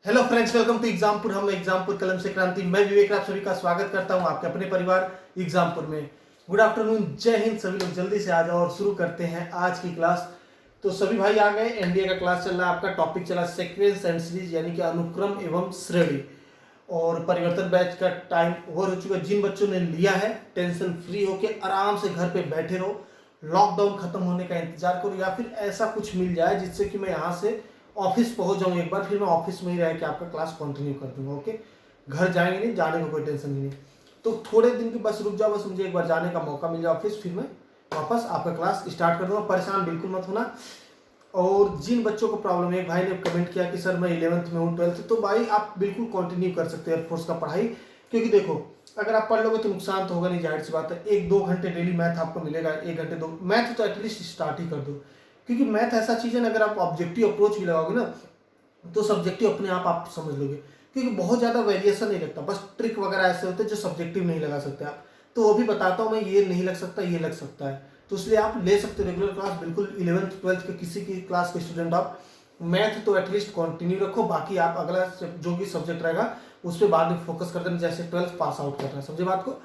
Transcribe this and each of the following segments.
Hello friends, welcome to Exampur. हम एग्जामपुर कलम से क्रांति। मैं विवेक, आप सभी का स्वागत करता हूं आपके अपने परिवार एग्जामपुर में। गुड आफ्टरनून, जय हिंद। सभी लोग जल्दी से आ जाओ और शुरू करते हैं आज की क्लास। तो सभी भाई आ गए। एनडीए का क्लास चल रहा है। आपका टॉपिक चला सीक्वेंस एंड सीरीज, यानी कि अनुक्रम एवं श्रेणी। और परिवर्तन बैच का टाइम ओवर हो चुका। जिन बच्चों ने लिया है, टेंशन फ्री होके आराम से घर पे बैठे रहो। लॉकडाउन खत्म होने का इंतजार करो, या फिर ऐसा कुछ मिल जाए जिससे कि मैं यहाँ से ऑफिस पहुंच जाऊँ एक बार, फिर मैं ऑफिस में ही रह के आपका क्लास कंटिन्यू कर दूंगा। ओके, घर जाएंगे नहीं, जाने का कोई टेंशन नहीं। तो थोड़े दिन की बस रुक जाओ, बस मुझे एक बार जाने का मौका मिल जाए ऑफिस, फिर मैं वापस आपका क्लास स्टार्ट कर दूंगा। परेशान बिल्कुल मत होना। और जिन बच्चों को प्रॉब्लम है, एक भाई ने कमेंट किया कि सर मैं 11th में हूँ, 12th, तो भाई आप बिल्कुल कंटिन्यू कर सकते हैं एयरफोर्स का पढ़ाई। क्योंकि देखो, अगर आप पढ़ लोगे तो नुकसान तो होगा नहीं, जाहिर सी बात है। 1-2 घंटे डेली मैथ आपको मिलेगा, 1 घंटे 2 मैथ तो एटलीस्ट स्टार्ट ही कर दो। क्योंकि मैथ ऐसा चीज़ है ना, अगर आप ऑब्जेक्टिव अप्रोच भी लगाओगे ना, तो सब्जेक्टिव अपने आप समझ लोगे। क्योंकि बहुत ज़्यादा वेरिएशन नहीं लगता, बस ट्रिक वगैरह ऐसे होते हैं जो सब्जेक्टिव नहीं लगा सकते आप। तो वो भी बताता हूँ मैं, ये नहीं लग सकता, ये लग सकता है। तो इसलिए आप ले सकते हो रेगुलर क्लास, बिल्कुल 11th 12th के किसी की क्लास के स्टूडेंट आप। मैथ तो एटलीस्ट कंटिन्यू रखो, बाकी आप अगला जो भी सब्जेक्ट रहेगा उस पर बाद में फोकस कर देना, जैसे 12th पास आउट करना है, समझे बात को।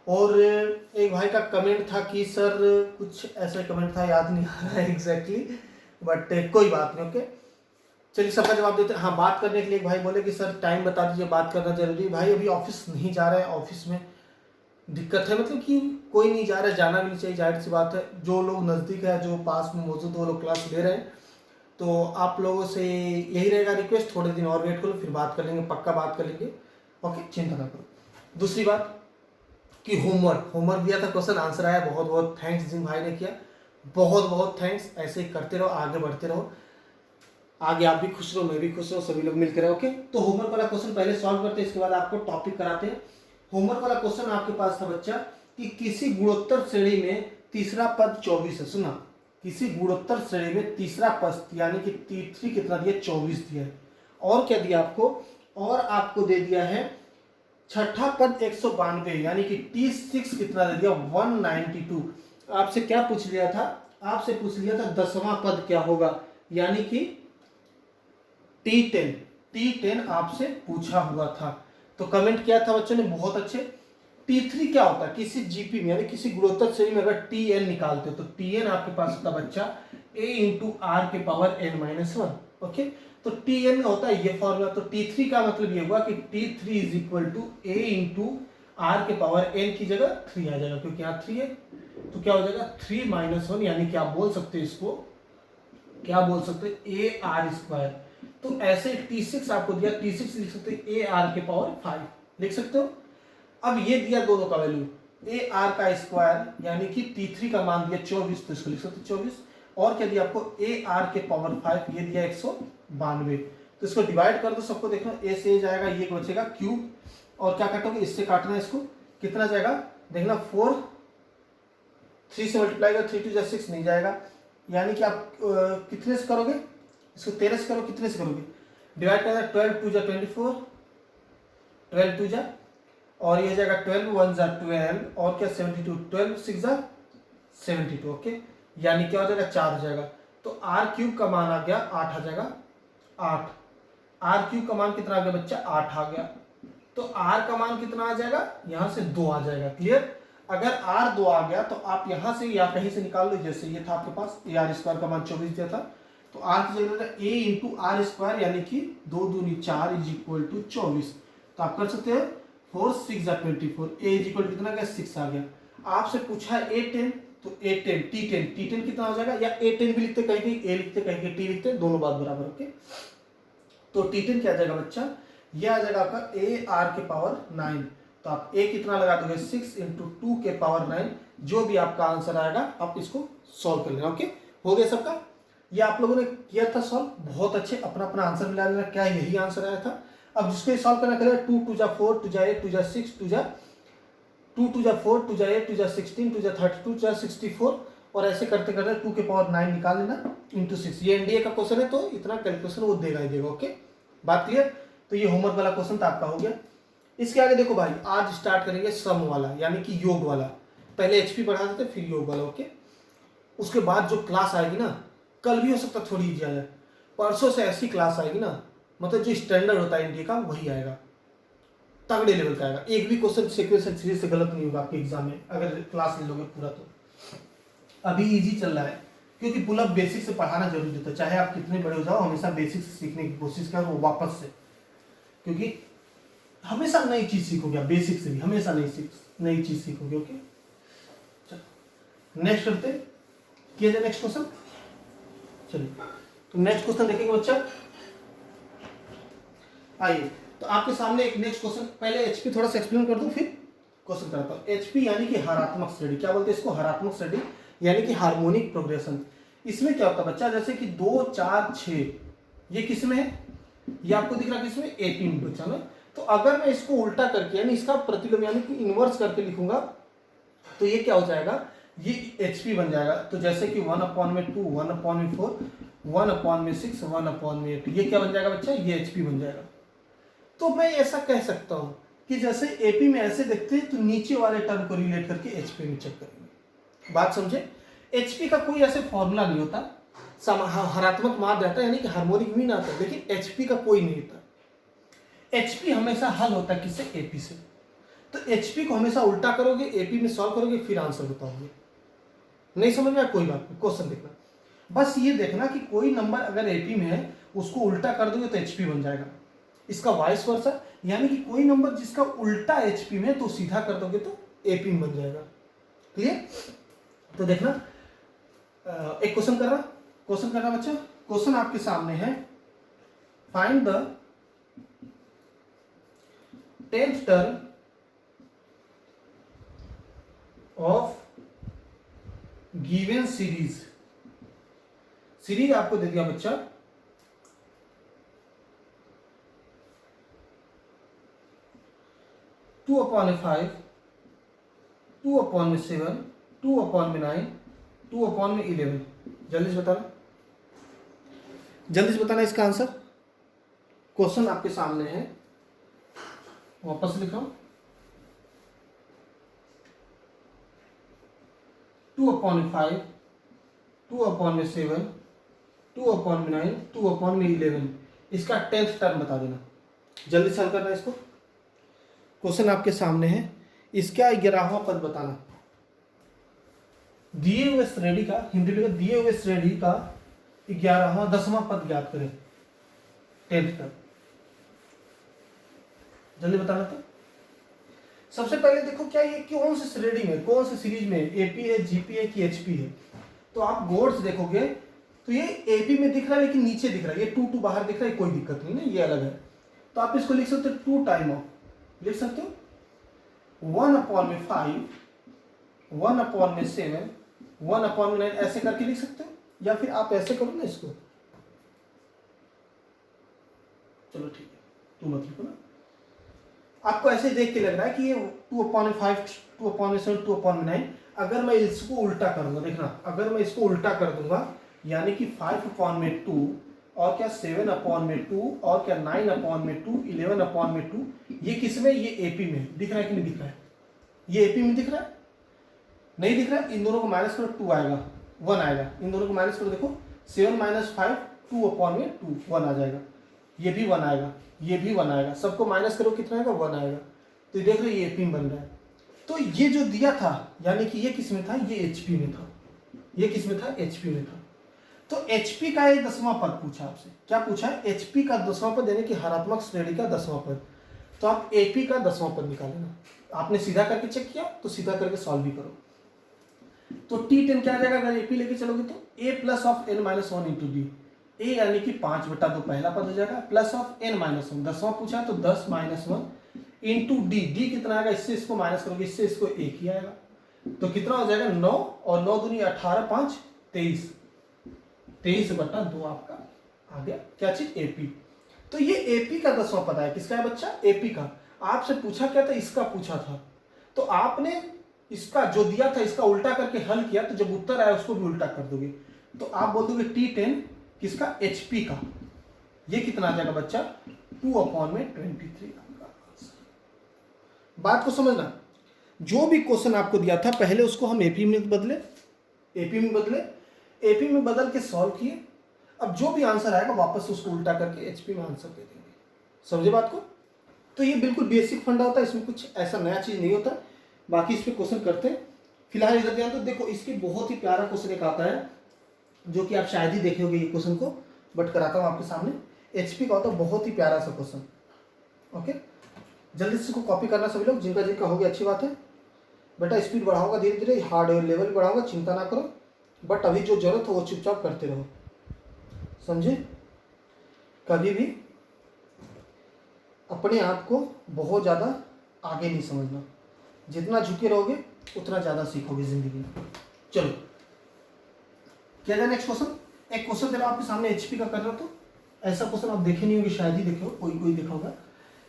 और एक भाई का कमेंट था कि सर, कुछ ऐसा कमेंट था, याद नहीं आ रहा है एग्जैक्टली, बट कोई बात नहीं। ओके, चलिए सबका जवाब देते हैं। हाँ, बात करने के लिए एक भाई बोले कि सर टाइम बता दीजिए, बात करना जरूरी है। भाई अभी ऑफिस नहीं जा रहा है, ऑफिस में दिक्कत है, मतलब कि कोई नहीं जा रहा है, जाना भी नहीं चाहिए, जाहिर सी बात है। जो लोग नज़दीक है, जो पास में मौजूद, वो लोग क्लास ले रहे हैं। तो आप लोगों से यही रहेगा रिक्वेस्ट, थोड़े दिन और वेट करो, फिर बात कर लेंगे, पक्का बात कर लेंगे। ओके, चिंता ना करो। दूसरी बात कि होमवर्क दिया था, क्वेश्चन आंसर आया, बहुत बहुत थैंक्स जिन भाई ने किया, बहुत बहुत थैंक्स। ऐसे ही करते रहो, आगे बढ़ते रहो, आगे आप भी खुश रहो, मैं भी खुश रहो, सभी लोग मिलकर रहो। ओके, तो होमवर्क वाला क्वेश्चन पहले सॉल्व करते हैं, इसके बाद आपको टॉपिक कराते हैं। होमवर्क वाला क्वेश्चन आपके पास था बच्चा कि किसी गुणोत्तर श्रेणी में तीसरा पद 24 है। सुना, किसी गुणोत्तर श्रेणी में तीसरा पद यानी कि T3 कितना दिया, 24 दिया है। और क्या दिया आपको, और आपको दे दिया है छठा पद 192, यानी कि T6 कितना दे दिया, 192। आपसे क्या पूछ लिया था, आपसे पूछ लिया था 10वां पद क्या होगा, यानी कि T10 आपसे पूछा हुआ था। तो कमेंट किया था बच्चों ने, बहुत अच्छे। T3 क्या होता है, किसी जीपी में यानी किसी गुणोत्तर श्रेणी में अगर Tn निकालते हो तो Tn आपके पास होता बच्चा a इंटू आर के पावर n-1। ओके, तो Tn होता है ये फॉर्मूला। तो T3 का मतलब ये हुआ कि T3 is equal to a into R के पावर n की जगह 3 आ जाएगा, क्योंकि यहाँ 3 है। तो क्या हो जाएगा 3-1, यानी कि आप बोल सकते हैं इसको, क्या बोल सकते हैं, ए आर स्क्वायर। तो ऐसे T6 आपको दिया, T6 लिख सकते हैं ए आर के पावर 5, लिख सकते हो। अब ये दिया दोनों का वैल्यू, ए आर का स्क्वायर यानी कि T3 का मान दिया 24, तो इसको लिख सकते 24। और क्या दिया आपको, ए आर के पावर 5, ये दिया 192। तो इसको डिवाइड कर दो सबको, देखो ए से ए जाएगा, ये बचेगा क्यूब। और क्या काटोगे, इससे काटना है इसको, कितना जाएगा देखना, 4, 3 से मल्टीप्लाई कर, 3 2 6 नहीं जाएगा, यानी कि आप कितने से करोगे इसको, 13 से करो, कितने से करोगे, डिवाइड करना, 12 2 24, 12 2 और ये हो जाएगा 12 1 12, और क्या 72, 12 6 72। ओके, यानी क्या हो जाएगा, 4 हो जाएगा। तो आर क्यूब का मान आ गया 8 आ जाएगा, 8। आर क्यूब का मान कितना आ गया बच्चा, 8 आ गया। तो आर का मान कितना आ जाएगा, यहां से 2 आ जाएगा। क्लियर, अगर आर 2 आ गया तो आप यहां से या कहीं से निकाल लो, जैसे ये था आपके पास ए आर स्क्वायर का मान 24 दिया था, तो आर की जगह ए इंटू आर स्क्वायर, यानी कि 2 दूनी 4 इज इक्वल टू 24। तो आप कर सकते हैं 4 6 24, ए इज इक्वल टू कितना गया, 6 आ गया। आपसे पूछा है A10, तो A10 T10 कितना हो जाएगा, या A10 भी लिखते, कहीं कहीं ए लिखते, कहीं कहीं टी लिखते, दोनों बात बराबर। ओके, तो T10 क्या आ जाएगा बच्चा, ये आ जाएगा आपका ए आर के पावर 9। तो आप ए कितना लगा दोगे, 6 इंटू 2 के पावर 9, जो भी आपका आंसर आएगा आप इसको सॉल्व कर लेना। ओके, हो गया सबका, ये आप लोगों ने किया था सॉल्व, बहुत अच्छे, अपना अपना आंसर मिला लेना, क्या यही आंसर आया था। अब जिसको सॉल्व करना करेगा, 2 2 4 2 8 2 6 2 2 2 4 2 8 2 16 2 32 2 64, और ऐसे करते करते 2 के पावर 9 निकाल लेना इंटू 6। ये एनडीए का क्वेश्चन है, तो इतना कैलकुलेशन वो देगा ही देगा। ओके, बात क्लियर। तो ये होमवर्क वाला क्वेश्चन तो आपका हो गया। इसके आगे देखो भाई, आज स्टार्ट करेंगे सम वाला, यानी कि योग वाला। पहले एचपी बढ़ा देते, फिर योग वाला। ओके, उसके बाद जो क्लास आएगी ना, कल भी हो सकता थोड़ी इजी आ जाए, परसों से ऐसी क्लास आएगी ना, मतलब जो स्टैंडर्ड होता है इंडिया का वही आएगा, तगड़े लेवल का आएगा। एक भी क्वेश्चन सीक्वेंस सीरीज से गलत नहीं होगा आपके एग्जाम में अगर क्लास ले लोगे पूरा। तो अभी इजी चल रहा है क्योंकि पुल अप बेसिक से पढ़ाना जरूरी होता है, चाहे आप कितने बड़े हो जाओ हमेशा बेसिक से सीखने की कोशिश करो वापस से, क्योंकि हमेशा नई चीज सीखोगे, बेसिक से भी हमेशा नई चीज सीखोगे। ओके चलो नेक्स्ट करते किया जाए नेक्स्ट क्वेश्चन। चलिए तो नेक्स्ट क्वेश्चन देखेंगे बच्चा। आइए तो आपके सामने एक नेक्स्ट क्वेश्चन, पहले एचपी थोड़ा सा एक्सप्लेन कर दूं फिर क्वेश्चन करता हूं। एचपी यानी कि हरात्मक श्रेणी, क्या बोलते हैं इसको, हरात्मक श्रेणी यानी कि हार्मोनिक प्रोग्रेशन। इसमें क्या होता है बच्चा, जैसे कि 2 4 6 ये किस में है, ये आपको दिख रहा है किसमें, एपी में बच्चा में। तो अगर मैं इसको उल्टा करके यानी इसका प्रतिलोम यानी कि इनवर्स करके लिखूंगा तो ये क्या हो जाएगा, ये एचपी बन जाएगा। तो जैसे कि 1/2 1/4 1/6 1/8 ये क्या बन जाएगा बच्चा, ये एचपी बन जाएगा। तो मैं ऐसा कह सकता हूं कि जैसे एपी में ऐसे देखते हैं तो नीचे वाले टर्म को रिलेट करके एचपी में चेक करेंगे। बात समझे, एचपी का कोई ऐसे फॉर्मूला नहीं होता, हरात्मक मान रहता है यानी कि हार्मोनिक मीन आता है, लेकिन एचपी का कोई नहीं होता। एचपी हमेशा हल होता है किससे, एपी से। तो एचपी को हमेशा उल्टा करोगे, एपी में सॉल्व करोगे, फिर आंसर बताओगे। नहीं समझ में आया कोई बात नहीं, क्वेश्चन देखना, बस ये देखना कि कोई नंबर अगर एपी में है उसको उल्टा कर दोगे तो एचपी बन जाएगा, इसका वाइस वर्सा, यानी कि कोई नंबर जिसका उल्टा एचपी में तो सीधा कर दोगे तो एपी में बन जाएगा। क्लियर, तो देखना एक क्वेश्चन करना बच्चा। क्वेश्चन आपके सामने है, find the 10th term of given series आपको दे दिया बच्चा 2/5 2/7 2/9 2/11। जल्दी से बताना इसका आंसर। क्वेश्चन आपके सामने है, वापस लिखो 2/5 2/7 2/9 2/11 इसका 10th टर्म बता देना। जल्दी से हल करना इसको। क्वेश्चन आपके सामने है, इसका 11वां पद बताना। दिए हुए श्रेणी का, हिंदी में दिए हुए श्रेणी का 11वां 10वां पद ज्ञात करें 10th टर्म। जल्दी बताना। तो सबसे पहले देखो क्या ये कौन सी श्रेणी में, कौन सी सीरीज में, एपी है, जीपी है कि एचपी है। तो आप गौर से देखोगे तो ये एपी में दिख रहा है लेकिन नीचे दिख रहा है, ये 2 बाहर दिख रहा है, कोई दिक्कत नहीं ना, ये अलग है। तो आप इसको लिख सकते हो 2 टाइम ऑफ, लिख सकते हो 1/5 1/7 1/9 ऐसे करके लिख सकते हो, या फिर आप ऐसे करो ना इसको, चलो ठीक है, 2 मत लिखो ना। आपको ऐसे देख के लग रहा है कि ये 2/5 2/7 2/9, अगर मैं इसको उल्टा करूंगा, देखना अगर मैं इसको उल्टा कर दूंगा यानी कि 5/2 और क्या 7/2 और क्या 9/2 11/2, ये किस में, ये एपी में दिख रहा है कि नहीं दिख रहा है, ये एपी में दिख रहा है, नहीं दिख रहा है। इन दोनों को माइनस करो 2 आएगा 1 आएगा, इन दोनों को माइनस करो, देखो 7 - 5 2/2 1 आ जाएगा, ये भी 1 आएगा, ये भी 1 आएगा, सबको माइनस करो कितना आएगा 1 आएगा। तो देख रहे ये एपी में बन रहा है। तो ये जो दिया था यानी कि ये किस में था, ये एचपी में था, ये किस में था, एचपी में था। तो एचपी का एक 10वां पद पूछा आपसे, क्या पूछा, एचपी का 10वां पद यानी कि हरात्मक श्रेणी का 10वां पद। तो आप एपी का 10वां पद निकालेना। आपने सीधा करके चेक किया तो सीधा करके सॉल्व भी करो। तो T10 क्या आ जाएगा, अगर एपी लेके चलोगे तो a plus of n - 1 into D, a यानी कि 5/2 पहला पद हो जाएगा, प्लस ऑफ n - 1 10वां पूछा तो 10 - 1 इंटू डी, डी कितना आएगा, इससे इसको माइनस करोगे, इससे इसको 1 ही आएगा, तो कितना हो जाएगा 9 और 9 दूनी 18 5 23 23/2 आपका आ गया क्या चीज, एपी। तो ये एपी का 10वां पद है, किसका है बच्चा, एपी का। आपसे पूछा क्या था, इसका पूछा था, तो आपने इसका जो दिया था इसका उल्टा करके हल किया, तो जब उत्तर आया उसको भी उल्टा कर दोगे, तो आप बोल दोगे T10 किसका, एचपी का। ये कितना आ जाएगा बच्चा 2/23। बात को समझना, जो भी क्वेश्चन आपको दिया था पहले उसको हम एपी में बदले, एपी में बदल के सॉल्व किए। अब जो भी आंसर आएगा वापस उसको उल्टा करके एचपी में आंसर दे देंगे। समझे बात को? तो ये बिल्कुल बेसिक फंडा होता है, इसमें कुछ ऐसा नया चीज़ नहीं होता। बाकी इस पर क्वेश्चन करते हैं। फिलहाल इधर ध्यान तो देखो, इसके बहुत ही प्यारा क्वेश्चन एक आता है जो कि आप शायद ही देखे होंगे ये क्वेश्चन को, बट कराता हूँ आपके सामने। एचपी का होता है बहुत ही प्यारा सा क्वेश्चन। ओके, जल्दी से इसको कॉपी करना सभी लोग, जिनका जिनका हो गया अच्छी बात है। बेटा स्पीड बढ़ाऊंगा धीरे धीरे, हार्ड लेवल बढ़ाऊंगा, चिंता ना करो, बट अभी जो जरूरत हो वो चुपचाप करते रहो, समझे? कभी भी अपने आप को बहुत ज़्यादा आगे नहीं समझना, जितना झुके रहोगे उतना ज़्यादा सीखोगे जिंदगी में। चलो क्या है नेक्स्ट क्वेश्चन। एक क्वेश्चन दे रहा हूं आपके सामने, एचपी का कर रहा, तो ऐसा क्वेश्चन आप देखे नहीं होंगे, शायद ही देखे हो, कोई देखा होगा,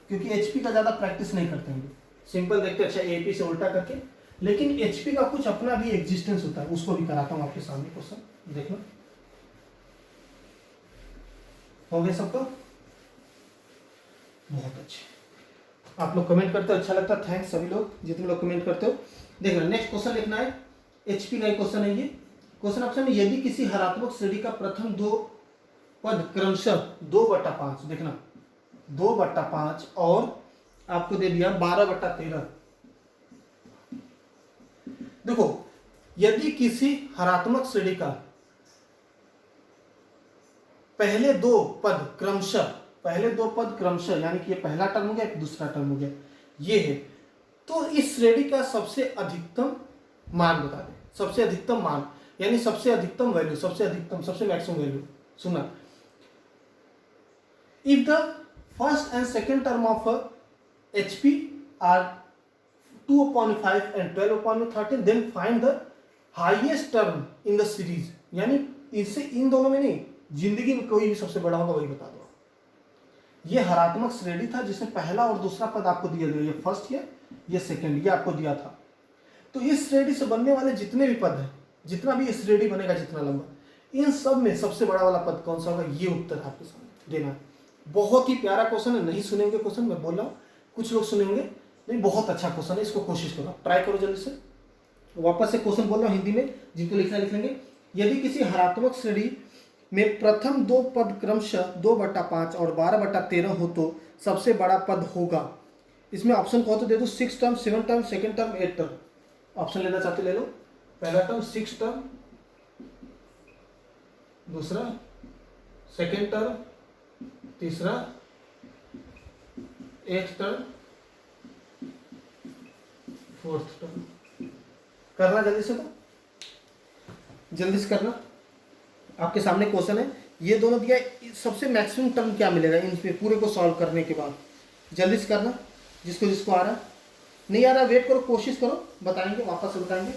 क्योंकि एचपी का ज़्यादा प्रैक्टिस नहीं करते हैं। सिंपल देखते अच्छा एपी से उल्टा करके, लेकिन एचपी का कुछ अपना भी एग्जिस्टेंस होता है, उसको भी कराता हूँ आपके सामने क्वेश्चन, देखना। हो गया सबका? बहुत अच्छे, आप लोग कमेंट करते हो, अच्छा लगता है, थैंक्स सभी लोग जितने लोग कमेंट करते हो। देखना नेक्स्ट क्वेश्चन लिखना है, एचपी का एक क्वेश्चन है ये। क्वेश्चन ऑप्शन में, यदि किसी हरात्मक श्रेणी का प्रथम दो पद क्रमशः 2/5, देखना 2/5 और आपको दे दिया 12/13। देखो, यदि किसी हरात्मक श्रेणी का पहले दो पद क्रमशः, यानी कि ये पहला टर्म हो गया, दूसरा टर्म हो गया, ये है, तो इस श्रेणी का सबसे अधिकतम मान बता दे। सबसे अधिकतम मान यानी सबसे अधिकतम वैल्यू, सबसे मैक्सिमम वैल्यू। सुना, if the first and second term of HP are 2/5 and 12/13, then find the highest term in the series. यानी इससे इन दोनों में नहीं, जिंदगी में कोई भी सबसे बड़ा होगा वही बता दो। ये हरात्मक श्रेणी था जिसमें पहला और दूसरा पद आपको दिया गया, ये फर्स्ट है, ये सेकंड, ये आपको दिया था। तो इस श्रेणी से बनने वाले जितने भी पद हैं, जितना भी इस श्रेणी बनेगा, जितना लंबा, इन सब में सबसे बड़ा वाला पद कौन सा होगा, ये उत्तर आपके सामने देना है। बहुत ही प्यारा क्वेश्चन है, नहीं सुनेंगे क्वेश्चन, मैं बोल रहा हूँ, कुछ लोग सुनेंगे नहीं, बहुत अच्छा क्वेश्चन है, इसको कोशिश करो, ट्राई करो जल्दी से। वापस से क्वेश्चन बोल रहा हूँ हिंदी में, जिनको लिखना लिख लेंगे। यदि किसी हरात्मक श्रेणी में प्रथम दो पद क्रमशः 2/5 और 12/13 हो तो सबसे बड़ा पद होगा। इसमें ऑप्शन कौन सा दे दो, 6 term, 7 term, second term, 8 term. Option लेना चाहते ले लो। पहला टर्म 6 टर्म, दूसरा सेकेंड टर्म, तीसरा 8 टर्म, फोर्थ टर्म। करना जल्दी से, तो जल्दी से करना। आपके सामने क्वेश्चन है, ये दोनों दिया, सबसे मैक्सिमम टर्म क्या मिलेगा इन पे पूरे को सॉल्व करने के बाद। जल्दी से करना, जिसको जिसको आ रहा है, नहीं आ रहा वेट करो, कोशिश करो, बताएंगे, वापस से बताएंगे।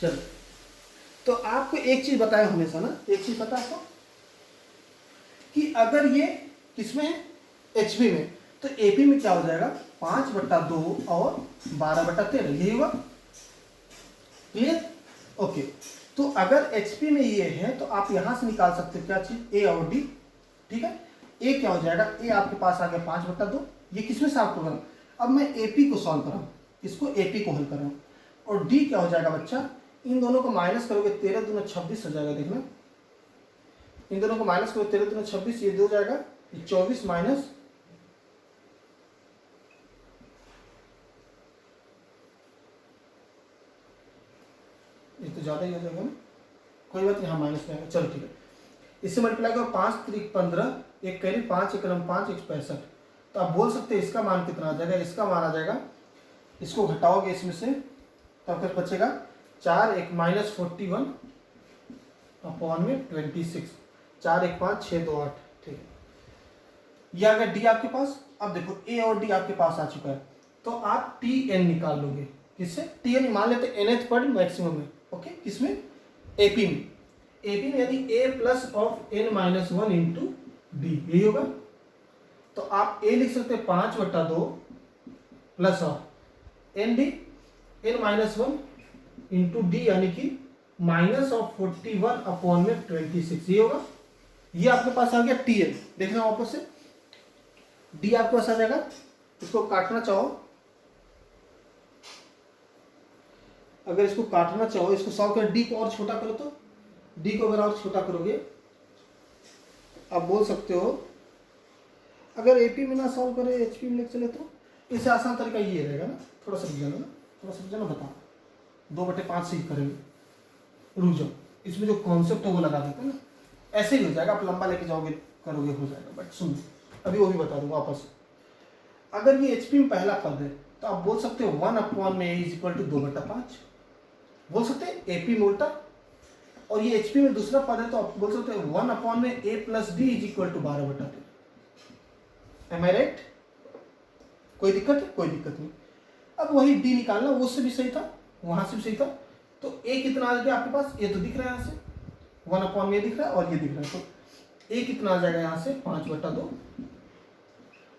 चलो, तो आपको एक चीज बताया हमेशा ना, एक चीज पता है आपको कि अगर ये किसमें है, एचपी में, तो एपी में क्या हो जाएगा, 5/2 और 12/13, यही होगा। क्लियर? ओके, तो अगर एचपी में ये है तो आप यहां से निकाल सकते हो क्या चीज, ए और डी। ठीक है, ए क्या हो जाएगा, ए आपके पास आ गया 5/2, ये किसमें से आपको करना, अब मैं एपी को सॉल्व कर रहा हूँ, इसको एपी को हल कर रहा हूँ, और डी क्या हो जाएगा बच्चा, इन दोनों को माइनस करोगे 13 दूना 26 हो जाएगा, देखना, इन दोनों को माइनस करोगे 13 दूना 26, ये 2 हो जाएगा, 24 माइनस, ये तो ज्यादा ही हो जाएगा ना, कोई बात नहीं, हाँ माइनस में आएगा, चलो ठीक है। इससे मल्टीप्लाई करो, 5 3 15, एक कैरी 5 1 5 1 65। तो आप बोल सकते हैं इसका मान कितना आ जाएगा, इसका मान आ जाएगा, इसको घटाओगे इसमें से तो आपके बचेगा 4 1 -41 अपॉन में 26, 4 1 5 6 2 8। ठीक है, ये आ गया डी आपके पास। अब देखो ए और डी आपके पास आ चुका है, तो आप टी एन निकाल लोगे, किससे, टी एन मान लेते nth पद मैक्सिमम में। ओके, किसमें, एपी में, एपी में, यानी a plus of n-1 into d, यही होगा। तो आप ए लिख सकते हैं 5/2 plus of n d, n-1 into d, यानी कि -41 अपॉन में 26, ये होगा। ये आपके पास आ गया टी एन, देखना वापस से, डी आपके पास आ जाएगा, इसको काटना चाहो, अगर इसको काटना चाहो, इसको सॉल्व कर, डी को और छोटा करो, तो डी को अगर और छोटा करोगे आप बोल सकते हो अगर एपी में ना सॉल्व करे एचपी में लेके चले तो इससे आसान तरीका ये रहेगा ना, थोड़ा सा ना, थोड़ा सा ना बता 2/5 से ही करेंगे। रुक जाओ, इसमें जो कॉन्सेप्ट है वो लगा देते हैं ना, ऐसे ही हो जाएगा। आप लंबा लेके जाओगे करोगे हो जाएगा। बट सुन, अभी वो भी बता दूंगा वापस। अगर ये एचपी में पहला पद है तो आप बोल सकते हो 1 में ए इज इक्वल टू 2/5 बोल सकते हैं एपी में उल्टा। और ये एचपी में दूसरा पद है तो आप बोल सकते हो 1 में a plus d is equal to 12/13। Am I right? कोई दिक्कत है? कोई दिक्कत नहीं। अब वही डी निकालना, वो से भी सही था, वहां से भी सही था। तो ए कितना आ गया आपके पास? ए तो दिख रहा है यहाँ से 1 में ए दिख रहा है और ये दिख रहा है, तो ए कितना आ जाएगा यहाँ से 5/2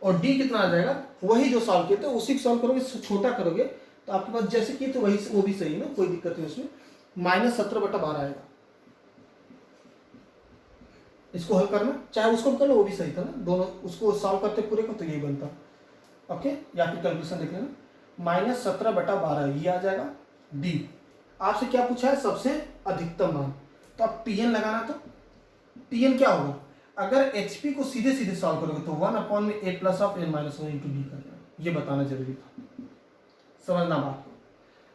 और डी कितना आ जाएगा वही जो सॉल्व किए थे उसी को सॉल्व करोगे, छोटा करोगे तो आपके पास जैसे किए थे वही वो भी सही है ना, कोई दिक्कत नहीं उसमें। -17/12 आएगा। इसको हल करना, चाहे उसको कर लो वो भी सही था ना, दोनों उसको सॉल्व करते पूरे को तो यही बनता। ओके, या फिर कैलकुलेशन देख लेना। -17/12 ये आ जाएगा। डी आपसे क्या पूछा है? सबसे अधिकतम मान। तो आप टीएन लगाना, तो टीएन क्या होगा? अगर एचपी को सीधे सीधे सॉल्व करोगे तो 1 में a plus of n minus 1 into d कर देना। ये बताना जरूरी था, समझना बात को।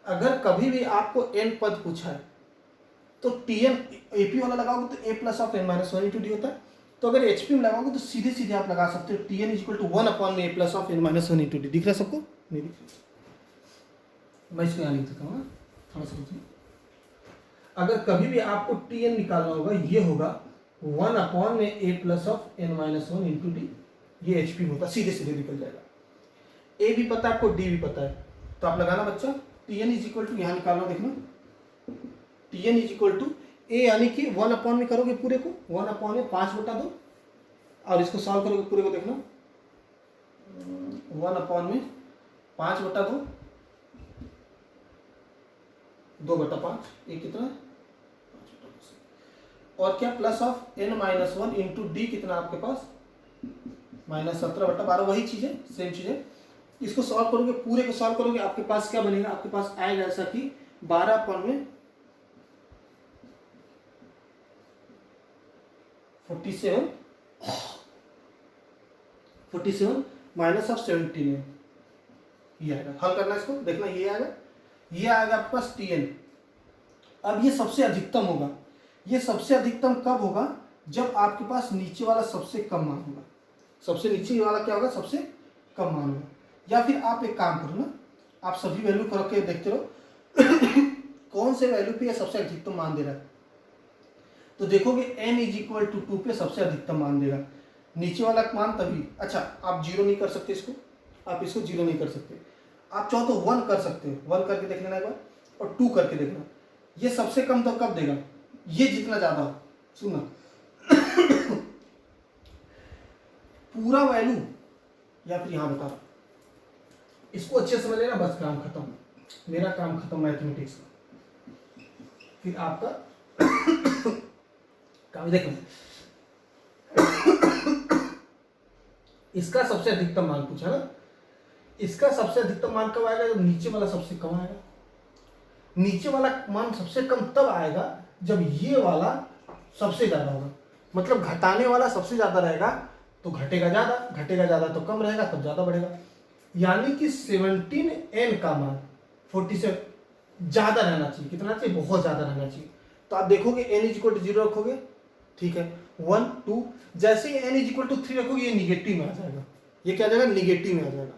अगर कभी भी आपको एन पद पूछा है तो टीएन एपी वाला लगाओगे तो a plus of n minus 1 into d होता है। तो अगर एचपी में लगाओगे तो सीधे सीधे आप लगा सकते हो टीएन इज इक्वल टू 1 में a plus of n minus 1 into d. दिख रहा है सबको? नहीं दिख रहा? मैं इसको यहाँ लिख देता हूँ, थोड़ा सा रुकिए। अगर कभी भी आपको टीएन निकालना होगा ये होगा 1 में a plus of n minus 1 into d. ये एचपी में होता, सीधे सीधे निकल जाएगा। ए भी पता है आपको, डी भी पता है, तो आप लगाना बच्चा टीएन इज इक्वल टू, यहाँ निकालना देखना, टीएन इज इक्वल टू ए यानी कि 1 में करोगे पूरे को 1 में 5/2 और इसको सॉल्व करोगे पूरे को देखना 1 में 5/2 2/5 ये कितना है 5/2 और क्या plus of n minus 1 into D कितना आपके पास -17/12 वही चीज है, सेम चीज है। इसको सॉल्व करोगे पूरे को सॉल्व करोगे आपके पास क्या बनेगा? आपके पास आएगा ऐसा कि 12 में 47 माइनस ऑफ 17 है, ये आएगा। हल करना इसको देखना, ये आएगा आपके पास टीएन। अब ये सबसे अधिकतम होगा। ये सबसे अधिकतम कब होगा? जब आपके पास नीचे वाला सबसे कम मान होगा। सबसे नीचे वाला क्या होगा? सबसे कम मान होगा। या फिर आप एक काम करो ना, आप सभी वैल्यू को रख के देखते रहो कौन से वैल्यू पे ये सबसे अधिकतम मान दे रहा है। तो देखोगे n इज इक्वल टू 2 पे सबसे अधिकतम मान देगा नीचे वाला मान तभी। अच्छा, आप जीरो नहीं कर सकते इसको, आप इसको जीरो नहीं कर सकते। आप चाहो तो 1 कर सकते हो, 1 करके देख लेना एक बार और 2 करके देखना। ये सबसे कम तो कब देगा? ये जितना ज्यादा हो। सुनना पूरा वैल्यू या फिर यहां बता रहा, इसको अच्छे समझ लेना, बस काम खत्म, मेरा काम खत्म मैथमेटिक्स का। फिर आपका काम देखना। इसका सबसे अधिकतम मान पूछा ना, इसका सबसे अधिकतम मान कब आएगा? जब नीचे वाला सबसे कम आएगा। नीचे वाला मान सबसे कम तब आएगा जब ये वाला सबसे ज्यादा होगा। मतलब घटाने वाला सबसे ज्यादा रहेगा तो घटेगा ज्यादा, घटेगा ज्यादा तो कम रहेगा तब ज्यादा बढ़ेगा। यानी कि 17n का मान 47 ज्यादा रहना चाहिए। कितना चाहिए? बहुत ज्यादा रहना चाहिए। तो आप देखोगे n इज इक्वल टू 0 रखोगे, ठीक है, 1 2, जैसे ही n इज इक्वल टू 3 रखोगे ये निगेटिव में आ जाएगा। ये क्या आ जाएगा? निगेटिव में आ जाएगा।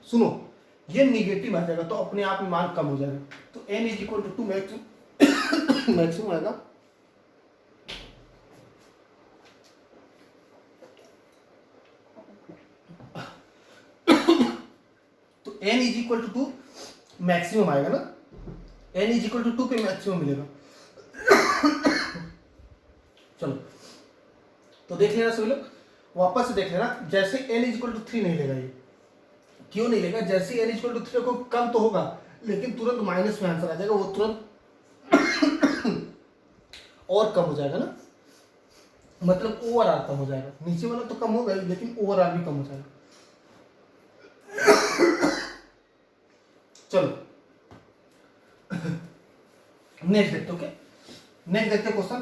सुनो, ये निगेटिव आ जाएगा तो अपने आप में मान कम हो जाएगा। तो n is equal to 2 maximum आएगा। तो n is equal to 2 maximum आएगा ना, n इज इक्वल टू 2 पे मैक्सिमम मिलेगा। चलो तो देख लेना सभी लोग, वापस से देख लेना। जैसे n इज इक्वल टू 3 नहीं लेगा, ये क्यों नहीं लेगा? जैसे n इज इक्वल टू 3 को कम तो होगा लेकिन तुरंत माइनस में आंसर आ जाएगा, वो तुरंत और कम हो जाएगा ना, मतलब ओवरऑल कम हो जाएगा। नीचे वाला तो कम होगा लेकिन ओवरऑल भी कम हो जाएगा। चलो नेक्स्ट देखते, ओके, नेक्स्ट देखते क्वेश्चन।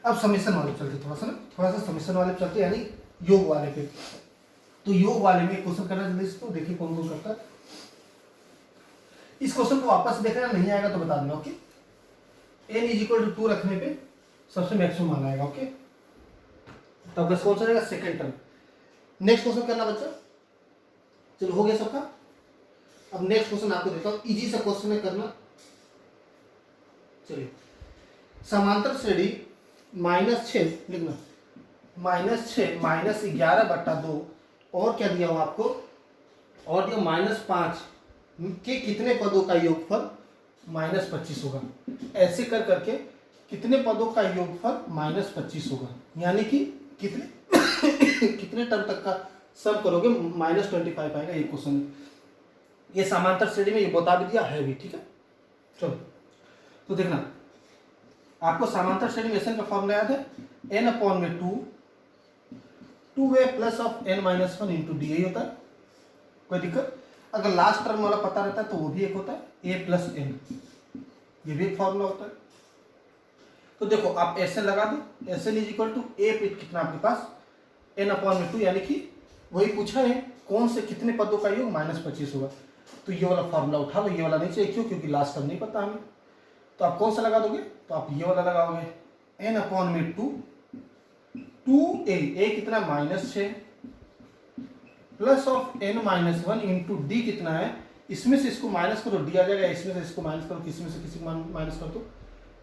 अब समेशन वाले चलते थोड़ा सा समेशन वाले चलते, यानी योग वाले पे। तो योग वाले में क्वेश्चन करना जल्दी से, तो देखिए कौन कौन करता है। इस क्वेश्चन को वापस देखना, नहीं आएगा तो बता देना, ओके। n = 2 रखने पे सबसे मैक्सिमम मान आएगा, ओके। तो आपका कौन सा रहेगा, सेकंड टर्म। नेक्स्ट क्वेश्चन करना बच्चा, चलो हो गया सबका। अब नेक्स्ट क्वेश्चन आपको देता हूं, इजी सा क्वेश्चन है करना। चलिए, समांतर श्रेणी -6 लिखना, -6 -11/2 और क्या दिया हुआ आपको, और दिया -5 के कितने पदों का योगफल -25 होगा। ऐसे कर करके कितने पदों का योगफल -25 होगा, यानी कि कितने कितने टर्म तक का सम करोगे -25 आएगा। ये क्वेश्चन, ये समांतर श्रेणी में ये बता भी दिया है भी, ठीक है। चलो तो देखना, आपको समांतर श्रेणी में एन का फॉर्मूला याद है, n/2 2a plus of n-1 into d, यही होता है। कोई दिक्कत? अगर लास्ट टर्म वाला पता रहता है तो वो भी एक होता है, a प्लस n, ये भी एक फॉर्मूला होता है। तो देखो आप Sn लगा दो, Sn = a पे कितना आपके पास n/2, यानी कि वही पूछा है कौन से कितने पदों का योग -25 होगा। तो ये वाला फॉर्मूला उठा लो, ये वाला नहीं चाहिए, क्यों? क्योंकि लास्ट टर्म नहीं पता हमें। तो आप कौन सा लगा दोगे, तो आप ये वाला लगाओगे, n/2 2a कितना -6 plus of n-1 into D कितना है, इसमें से इसको माइनस करो डी आ जाएगा, इसमें से इसको माइनस करो, किसी में से किसी को माइनस कर दो,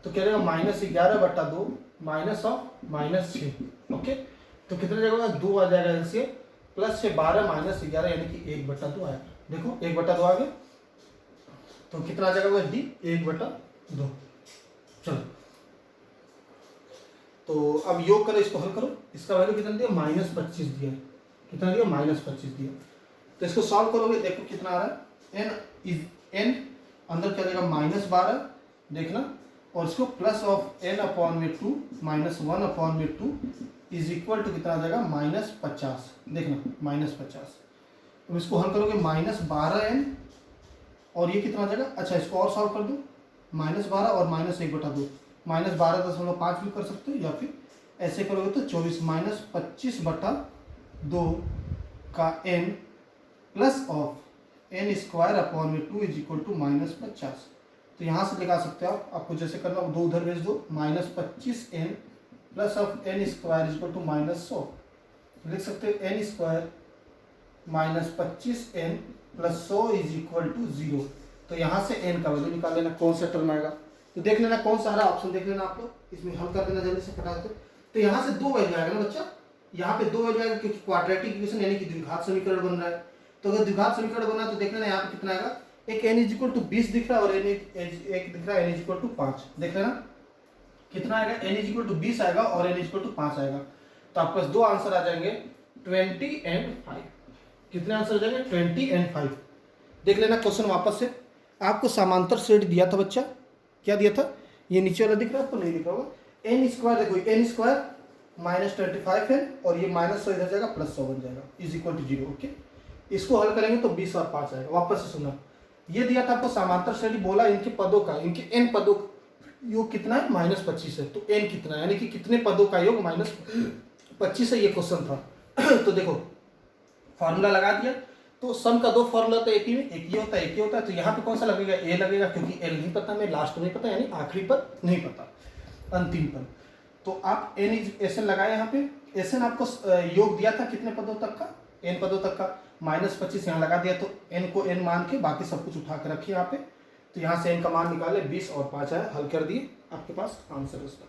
तो क्या रहेगा -11/2 माइनस ऑफ -6, ओके। तो कितना जाएगा, 2 आ जाएगा एलसीएम, प्लस 6 12 -11 यानी कि 1/2 आएगा। देखो 1/2 आ गया, तो कितना आ जाएगा डी 1/2। चलो तो अब योग करो, इसको हल करो, इसका वैल्यू कितना दिया, -25 दिया, कितना दिया, -25 दिया। तो इसको सॉल्व करोगे, देखो कितना आ रहा है, n अंदर क्या जाएगा -12 देखना, और इसको plus of n/2 -1/2 is equal to कितना आ जाएगा, -50 देखना, -50। अब इसको हल करोगे -12n, और ये कितना आ जाएगा, अच्छा इसको और सॉल्व कर दो, -12 और -1/2, -12.5 भी कर सकते हो, या फिर ऐसे करोगे तो 24 -25/2 का n plus of n² is equal to -50। तो यहाँ से लगा सकते हो आप, आपको जैसे करना हो 2 उधर भेज दो, -25n plus of n² is equal to -100, लिख सकते हो n² -25n plus 100 is equal to 0। तो यहाँ से n का वैल्यू निकाल लेना, कौन सा टर्म आएगा, तो देख लेना कौन सा रहा ऑप्शन, देख लेना आप लोग, इसमें हल कर देना जल्दी से फटाफट। तो यहाँ से 2 वैल्यू आएगा ना बच्चा, यहाँ पे 2 वैल्यू आएगा, क्योंकि क्वाड्रेटिक इक्वेशन यानी कि द्विघात समीकरण बन रहा है। तो अगर द्विघात समीकरण बना तो देख लेना यहाँ पे कितना आएगा, एक n = 20 दिख रहा है, और एक दिख रहा है n = 5, देख लेना कितना आएगा, n = 20 आएगा और n = 5 आएगा। तो आपके पास 2 आंसर आ जाएंगे, 20 and 5। कितने आंसर आ जाएंगे, 20 and 5। देख लेना क्वेश्चन वापस से, आपको समांतर श्रेणी दिया था बच्चा, क्या दिया था, ये नीचे वाला दिख रहा है आपको, नहीं दिख रहा होगा, n², देखो n² -25n, और ये -100 इधर जाएगा, +100 बन जाएगा, इज इक्वल टू 0, ओके। इसको हल करेंगे तो 20 और 5 आएगा। वापस से सुनना, ये दिया था आपको समांतर श्रेणी, बोला इनके पदों का, इनके n पदों योग कितना है, -25 है, तो n कितना है, यानी कि कितने पदों का योग -25 है, ये क्वेश्चन था। तो देखो फॉर्मूला लगा दिया, तो सम का 2 फॉर्मूला तो एक ही में, एक ये होता है, एक ये होता है। तो यहाँ पे कौन सा लगेगा, a लगेगा, क्योंकि l नहीं पता हमें, लास्ट नहीं पता, यानी आखिरी पद नहीं पता, अंतिम पद। तो आप Sn लगाए, यहाँ पे Sn आपको योग दिया था कितने पदों तक का, n पदों तक का, -25 यहाँ लगा दिया, तो n को n मान के बाकी सब कुछ उठा के रखिए यहाँ पे। तो यहाँ से n का मान निकाले, 20 और 5 आया, हल कर दिए, आपके पास आंसर उसका।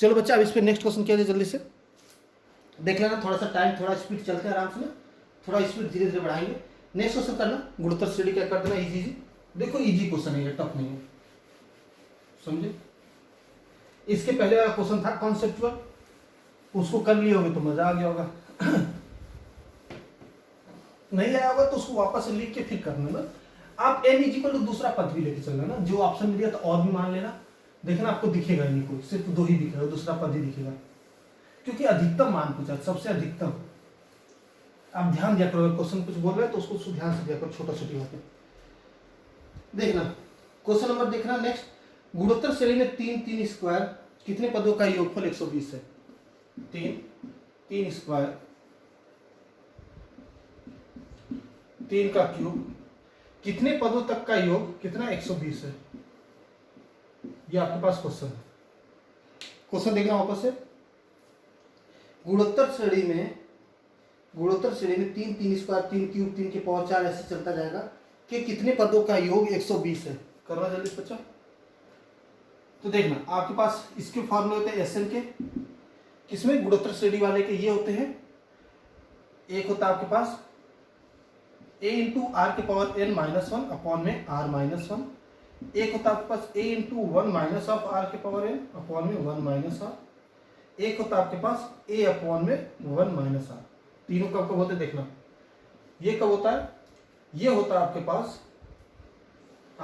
चलो बच्चा, अब इस पर नेक्स्ट क्वेश्चन किया जाए, जल्दी से देख लेना, थोड़ा सा टाइम, थोड़ा स्पीड चलते हैं आराम से ना, थोड़ा स्पीड धीरे धीरे बढ़ाएंगे। नेक्स्ट क्वेश्चन करना, गुणोत्तर श्रेणी क्या कर देना, इजी। देखो इजी क्वेश्चन है ये, टफ नहीं है, समझे। इसके पहले वाला क्वेश्चन था कॉन्सेप्चुअल, उसको कर लिए होगे तो मजा आ गया होगा। नहीं आया होगा तो उसको वापस से लिख के फिर करना ना। आप n = दूसरा पद भी लेके चलना ना, जो ऑप्शन में दिया तो और भी मान लेना, देखना आपको दिखेगा नहीं, कोई सिर्फ 2 ही दिखेगा, दूसरा पद ही दिखेगा, क्योंकि अधिकतम मान पूछा, सबसे अधिकतम। आप ध्यान दिया करो, क्वेश्चन कुछ बोल रहे हैं तो उसको ध्यान से दिया करो, छोटा छोटी बातें देखना। क्वेश्चन नंबर देखना नेक्स्ट, गुणोत्तर श्रेणी में 3 3² कितने पदों का योगफल 120 है? 3, 3 स्क्वायर, 3 का क्यूब, कितने पदों तक का योग कितना? 120 है। ये आपके पास क्वेश्चन है। क्वेश्चन देखना वापस से। गुणोत्तर श्रेणी में 3, 3 स्क्वायर, 3 क्यूब, 3 के पावर 4 ऐसे चलता जाएगा कि कितने पदों का योग 120 है। करना जल्दी बच्चा। तो देखना आपके पास इसके फॉर्मूले होते हैं एसएन के, किसमें? गुणोत्तर श्रेणी वाले के ये होते हैं। एक होता है आपके पास a इंटू आर के पावर n माइनस 1 अपॉन में r माइनस 1। एक होता है आपके पास a into 1 minus of r के पावर n अपॉन में 1 माइनस r। एक होता है आपके पास a अपॉन में 1 माइनस r। तीनों कब होते देखना। ये कब होता है? ये होता है आपके पास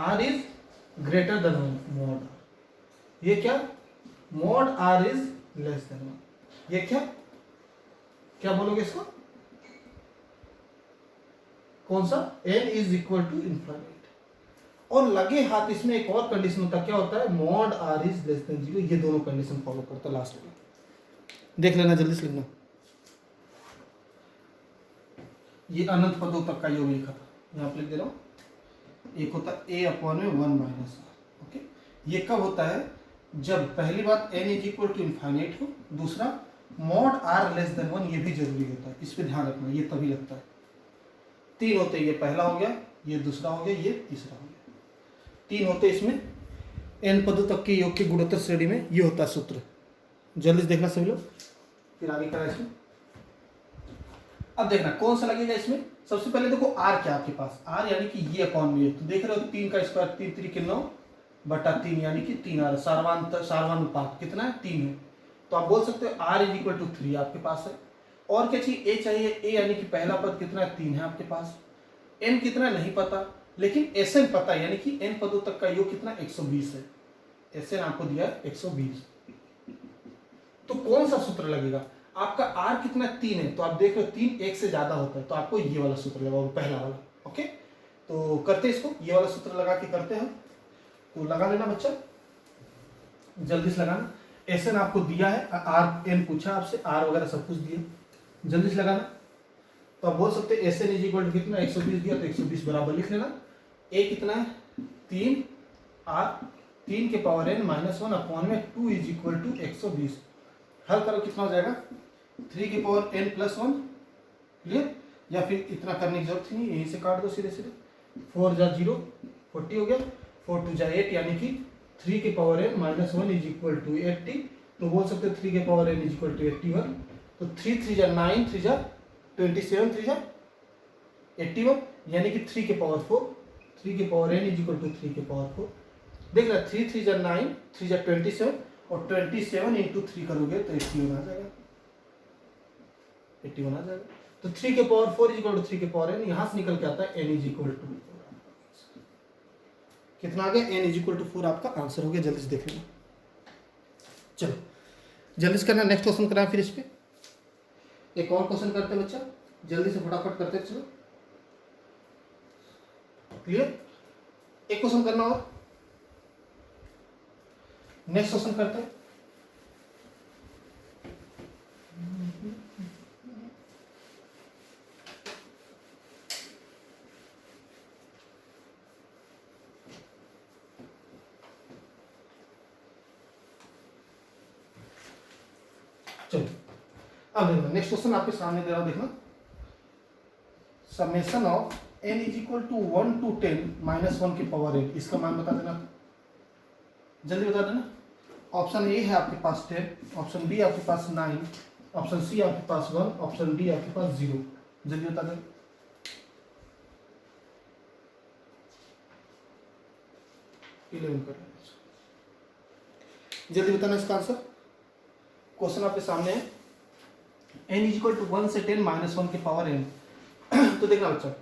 r is greater than 1 mod r। ये क्या? Mod r is less than 1। ये क्या क्या बोलोगे इसको? कौन सा? n is equal to infinite. और लगे हाथ इसमें एक और कंडीशन होता है, क्या होता है? Mod r is less then 0। ये दोनों कंडीशन फॉलो करता है लास्ट में। देख लेना, जल्दी से लिखना। ये अनंत पदों तक का योग लिखा था, यहाँ पे लिख दे रहा हूँ। एक होता है a अपॉन में 1 माइनस r। ओके, ये कब होता है? जब पहली बात n is equal to infinite हो, दूसरा मॉड r लेस देन 1, ये भी जरूरी होता है। इस पे ध्यान रखना, ये तभी लगता है। 3 होते हैं, ये पहला हो गया, ये दूसरा हो गया, ये तीसरा हो गया। 3 होते इसमें n पदों तक के योग के गुणोत्तर श्रेणी में। ये होता है सूत्र। जल्दी से देखना सभी लोग, फिर आगे करा इसमें। अब देखना कौन सा लगेगा इसमें। सबसे पहले देखो r क्या आपके पास? r यानी कि ये अपॉन में, तो देख रहे हो 3 का स्क्वायर 3 3 के 9 बटा 3 यानी कि 3 r। सार्वानुपात कितना है? 3 है। तो आप बोल सकते हो r इज इक्वल टू 3 आपके पास है। और क्या चाहिए? a चाहिए। a यानी कि पहला पद कितना है? 3 है आपके पास। n कितना नहीं पता, लेकिन Sn पता है, यानी कि n पदों तक का योग कितना? 120 है। Sn आपको दिया है 120। तो कौन सा सूत्र लगेगा? आपका r कितना? 3 है, तो आप देख रहे हो 3 1 से ज्यादा होता है, तो आपको ये वाला सूत्र लगाओगे, पहला वाला। ओके, तो करते इसको, ये वाला सूत्र लगा के करते हैं। तो लगा लेना बच्चा, जल्दी से लगाना। Sn आपको दिया है, r n पूछा आपसे, r वगैरह सब कुछ दिया, जल्दी से लगाना। तो आप बोल सकते हैं Sn इज इक्वल टू कितना? 120 दिया, तो 120 बराबर लिख लेना। a कितना है? 3 r, 3 के पावर n माइनस 1 अपॉन में 2 इज इक्वल टू 120। हल करो, कितना हो जाएगा? 3 के पावर n प्लस 1। क्लियर? या फिर इतना करने की जरूरत नहीं, यहीं से काट दो सीधे सीधे। 4 जा 0, 40 हो गया। 4 2 जा 8, यानी कि 3 के power n minus 1 is equal to 80। तो बोल सकते 3 के power n is equal to 81। तो 3 3 जा 9, 3 जा 27, 3 जा 81, यानी कि 3 के पावर 4। 3 के power n is equal to 3 के पावर 4। देख रहा 3 3 जा 9, 3 जा 27, और 27 इंटू 3 करोगे तो 81 आ जाएगा। 81 आ जाएगा। तो 3 के पावर 4 इज इक्वल टू 3 के पावर n, यहां से निकल के आता है n इज इक्वल टू, कितना आ गया? n इज इक्वल टू 4 आपका आंसर हो गया। जल्दी से देख लेना। चलो जल्दी से करना, नेक्स्ट क्वेश्चन कराएं फिर इस पे। एक और क्वेश्चन करते हैं बच्चा, जल्दी से फटाफट करते चलो। क्लियर? एक क्वेश्चन करना और नेक्स्ट क्वेश्चन करते हैं। चलो अब देखना, नेक्स्ट क्वेश्चन आपके सामने दे रहा हूं, देखना। Summation of n is equal to 1 to 10 minus 1 की पावर n, इसका मान बता देना, जल्दी बता देना। ऑप्शन ए है आपके पास 10, ऑप्शन बी आपके पास 9, ऑप्शन सी आपके पास 1, ऑप्शन डी आपके पास 0। जल्दी बता देना। जल्दी बताना इसका आंसर। क्वेश्चन आपके सामने है, n इज इक्वल टू 1 से 10 माइनस 1 की पावर n। तो देखना बच्चा,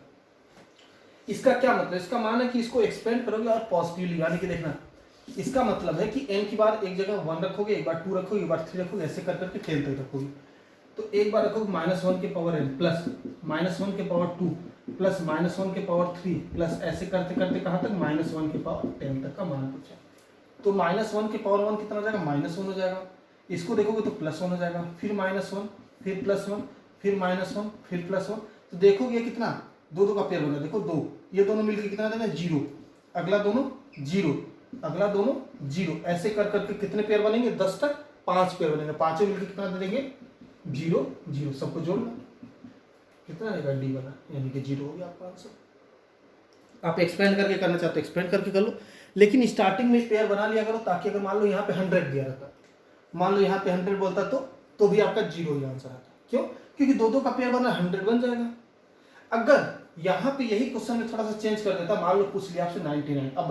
इसका क्या मतलब? इसका मान है कि इसको एक्सपेंड करोगे और पॉजिटिवली, यानी कि देखना इसका मतलब है कि n की बार एक जगह 1 रखोगे, एक बार 2 रखोगे, एक बार 3 रखोगे, ऐसे कर करके 10 तक रखोगे। तो एक बार रखोगे माइनस 1 के पावर n प्लस माइनस 1 के पावर 2 प्लस माइनस 1 के पावर 3 प्लस ऐसे करते करते कहाँ तक? माइनस 1 के पावर 10 तक का मान पूछा। तो -1 के पावर 1 कितना हो जाएगा, -1 हो जाएगा। इसको देखोगे तो +1 हो जाएगा, फिर -1, फिर +1, फिर -1, फिर +1। तो देखोगे कितना, दो का पेयर बना, देखो 2, ये दोनों मिलकर कितना देंगे 0, अगला दोनों 0, अगला दोनों 0, ऐसे कर करके कितने पेयर बनेंगे, 10 तक 5 पेयर बनेंगे, पांचों मिलकर कितना दे देंगे 0 0, सबको जोड़ना कितना आएगा, डी बना, यानी कि 0 हो गया आपका आंसर। आप एक्सपेंड करके करना चाहते हो एक्सपेंड करके कर लो, लेकिन स्टार्टिंग में पेयर बना लिया करो, ताकि अगर मान लो यहाँ पे 100 दिया रहता, मान लो यहाँ पे 100 बोलता तो भी आपका 0 ही आंसर आता। क्यों, क्योंकि दो का पेयर बना 100 बन जाएगा। अगर यहाँ पे यही क्वेश्चन में थोड़ा सा चेंज कर देता, मान लो पूछ लिया आपसे 99, अब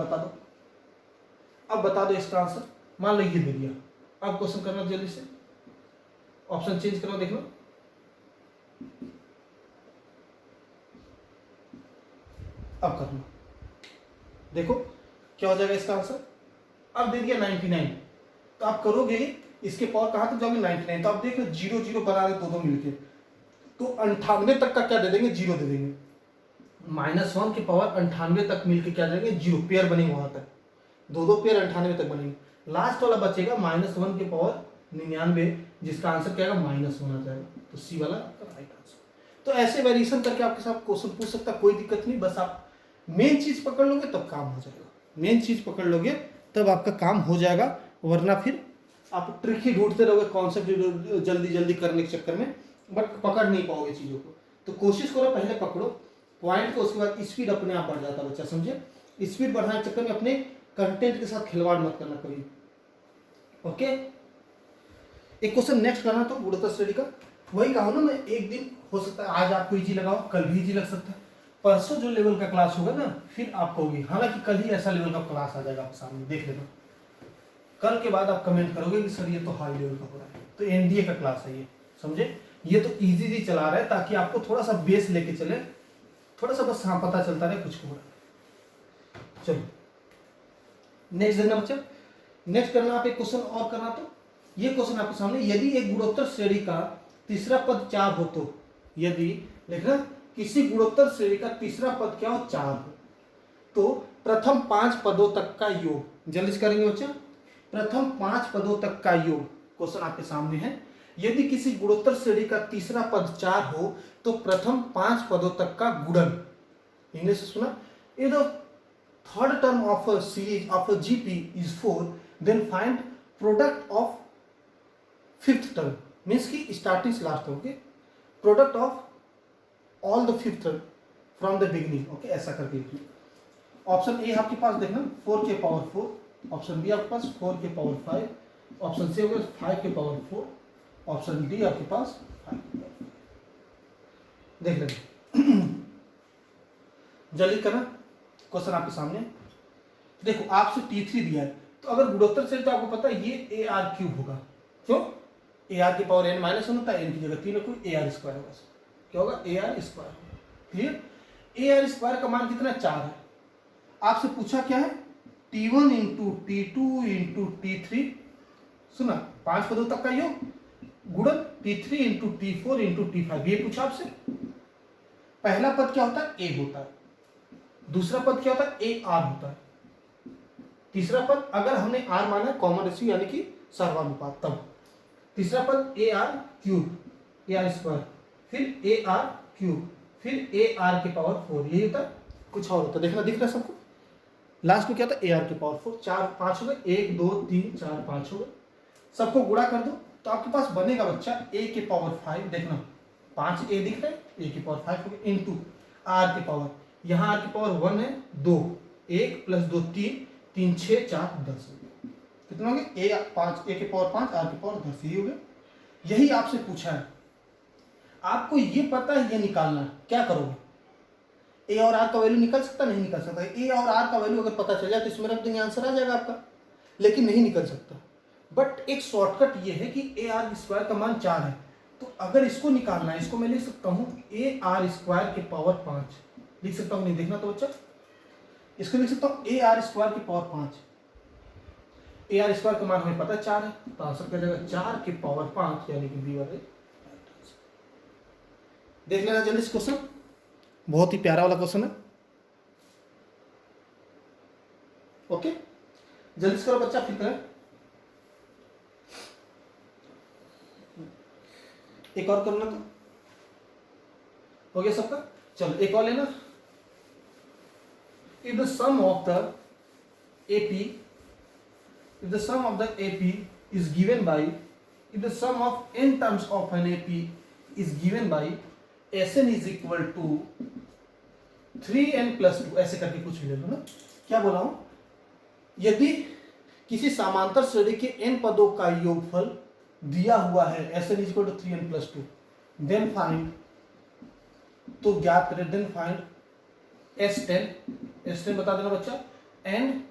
बता दो इसका आंसर, मान लो ये दे दिया, अब क्वेश्चन करना जल्दी से, ऑप्शन चेंज करो, देख लो, अब करना, देखो क्या हो जाएगा इसका आंसर। अब दे दिया 99, तो आप करोगे इसके पावर कहां तक जाओगे 99, तो आप देख लो 0 0 बना रहे दो मिलके, तो 98 तक का क्या दे देंगे, 0 दे देंगे। -1 के पावर 98 तक मिलके क्या देंगे 0, पेयर बनेंगे वहां तक, दो पेयर 98 तक बनेंगे। लास्ट वाला बचेगा -1 के पावर 99, जिसका आंसर क्या आएगा -1 आ जाएगा, तो सी वाला आपका राइट आंसर। तो ऐसे वेरिएशन करके आपके साथ क्वेश्चन पूछ सकता, कोई दिक्कत नहीं, बस आप मेन चीज पकड़ लोगे तब काम हो जाएगा, मेन चीज पकड़ लोगे तब आपका काम हो जाएगा, वरना फिर आप ट्रिक ही ढूंढते रहोगे कॉन्सेप्ट जल्दी जल्दी करने के चक्कर में, बट पकड़ नहीं पाओगे चीजों को। तो कोशिश करो पहले पकड़ो पॉइंट को, उसके बाद स्पीड अपने आप बढ़ जाता है बच्चा, समझे। स्पीड बढ़ाने के चक्कर में अपने कंटेंट के साथ खिलवाड़ मत करना कभी, ओके। एक क्वेश्चन नेक्स्ट करना तो गुणोत्तर श्रेणी का, वही कहा ना मैं, एक दिन हो सकता है आज आपको इजी लगाओ, कल भी इजी लग सकता है, परसों जो लेवल का क्लास होगा ना फिर आपको होगी, हालांकि कल ही ऐसा लेवल का क्लास आ जाएगा आपके सामने, देख लेना। कल के बाद आप कमेंट करोगे कि सर ये तो हाई लेवल का हो रहा है, तो एनडीए का क्लास है ये, समझे। ये तो इजी चला रहा है ताकि आपको थोड़ा सा बेस लेके चले, थोड़ा सा बस हाँ पता चलता रहे कुछ हो रहा है। चलो नेक्स्ट देखना बच्चा, नेक्स्ट करना आप एक क्वेश्चन और करना, तो ये क्वेश्चन आपके सामने, यदि एक गुणोत्तर श्रेणी का तीसरा पद 4 हो, तो यदि लिखना किसी गुणोत्तर श्रेणी का तीसरा पद क्या हो 4 हो, तो प्रथम 5 पदों तक का योग, जल्दी से करेंगे बच्चा, प्रथम 5 पदों तक का योग क्वेश्चन आपके सामने है। यदि किसी गुणोत्तर श्रेणी का तीसरा पद 4 हो तो प्रथम 5 पदों तक का गुणन, इंग्लिश से सुना, if the third term of a series of a GP is 4, then find product of fifth term, means की स्टार्टिंग से last, okay, product of all the fifth term from the beginning, okay, ऐसा करके लिखिए। Option A आपके पास देखना 4 के power 4, option B आपके पास 4 के पावर 5, ऑप्शन सी होगा 5 के पावर 4, ऑप्शन डी आपके पास 5 के पावर 5। देख लेंगे जल्दी करना, क्वेश्चन आपके सामने। देखो आपसे T3 दिया है, तो अगर गुणोत्तर से तो आपको पता है ये AR³ होगा, क्यों, AR की पावर n-1 होता है, n की जगह 3 रखो, AR² होगा, क्या होगा AR², क्लियर। AR² का मान कितना 4 है, आपसे पूछा क्या है T1 into T2 into T3, सुना 5 पदों तक का योग गुणन T3 into T4 into T5, ये पूछा आपसे। पहला पद क्या होता है A होता है, दूसरा पद क्या होता है AR होता है, तीसरा पद अगर हमने R माना कॉमन रेशियो यानी कि सर्वानुपात, तब तीसरा पद AR³, AR², फिर AR³, फिर AR के पावर 4, यही होता है, कुछ और होता है, देखना दिख रहा है सबको। लास्ट में क्या होता है AR के पावर 4, 4 5 हो गए, 1 2 3 4 5 हो गए, सबको गुणा कर दो तो आपके पास बनेगा बच्चा A के पावर 5, देखना 5 A दिख रहा है, A के पावर 5 हो गए, इंटू R के पावर, यहाँ R की पावर 1 है 2, 1 + 2 3, 3 6 4 10, कितना हो गया A के पावर 5, R के पावर 10, यही हो गया। यही आपसे पूछा है, आपको ये पता है ये निकालना है, क्या करोगे, A और R का वैल्यू निकल सकता नहीं निकल सकता, A और R का वैल्यू अगर पता चल जाए तो इसमें रख देंगे, आंसर आ जाएगा आपका, लेकिन नहीं निकल सकता। बट एक शॉर्टकट ये है कि AR² का मान 4 है, तो अगर इसको निकालना है, इसको मैं लिख सकता हूँ AR² के पावर 5, लिख सकता हूँ, नहीं देखना तो बच्चा, इसको लिख सकता हूँ AR² के पावर 5, AR² का मान हमें पता है 4 है, तो आंसर क्या जाएगा 4 के पावर 5, यानी कि बी वाले। देख लेना जल्दी इस क्वेश्चन, बहुत ही प्यारा वाला क्वेश्चन है, ओके। जल्दी से करो बच्चा, फिर करें। एक और करना तो हो गया सबका। चलो एक और लेना। If the sum of the AP, if the sum of the AP is given by, if the sum of n terms of an AP is given by Sn is equal to 3n plus 2, ऐसे करके कुछ भी ले लो ना। क्या बोला हूं, यदि किसी समांतर श्रेणी के n पदों का योगफल दिया हुआ है Sn is equal to 3n plus 2, then find, तो ज्ञात करें, then find S10 बता देना बच्चा, and